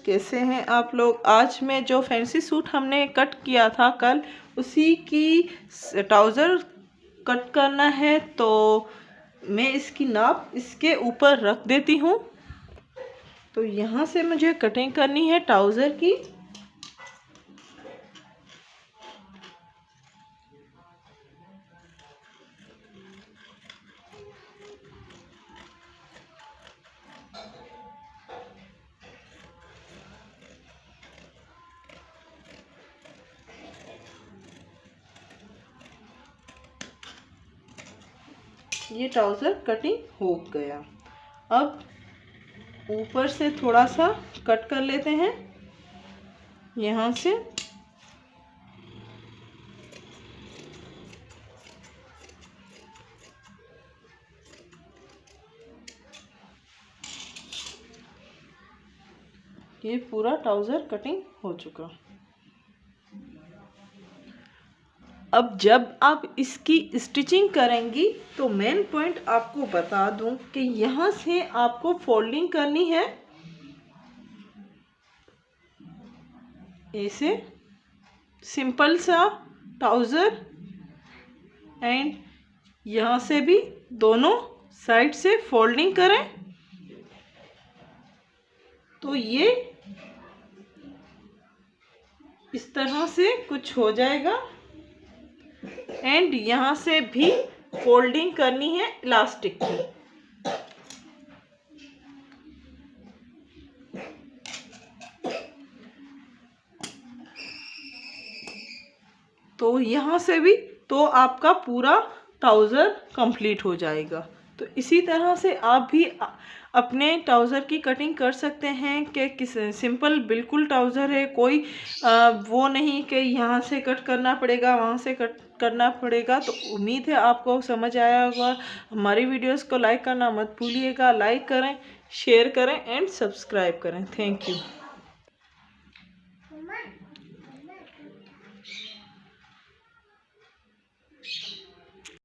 कैसे हैं आप लोग। आज मैं जो फैंसी सूट हमने कट किया था कल, उसी की ट्राउज़र कट करना है। तो मैं इसकी नाप इसके ऊपर रख देती हूँ। तो यहाँ से मुझे कटिंग करनी है ट्राउज़र की। ये ट्राउज़र कटिंग हो गया। अब ऊपर से थोड़ा सा कट कर लेते हैं यहाँ से। ये पूरा ट्राउज़र कटिंग हो चुका। अब जब आप इसकी स्टिचिंग करेंगी तो मेन पॉइंट आपको बता दूं कि यहाँ से आपको फोल्डिंग करनी है ऐसे सिंपल सा ट्राउज़र, एंड यहाँ से भी दोनों साइड से फोल्डिंग करें तो ये इस तरह से कुछ हो जाएगा। एंड यहाँ से भी फोल्डिंग करनी है इलास्टिक की। तो यहाँ से भी तो आपका पूरा ट्राउज़र कंप्लीट हो जाएगा। तो इसी तरह से आप भी अपने ट्राउज़र की कटिंग कर सकते हैं कि किस सिंपल बिल्कुल ट्राउज़र है, कोई वो नहीं कि यहाँ से कट करना पड़ेगा वहाँ से कट करना पड़ेगा। तो उम्मीद है आपको समझ आया होगा। हमारी वीडियोस को लाइक करना मत भूलिएगा। लाइक करें, शेयर करें एंड सब्सक्राइब करें। Thank you.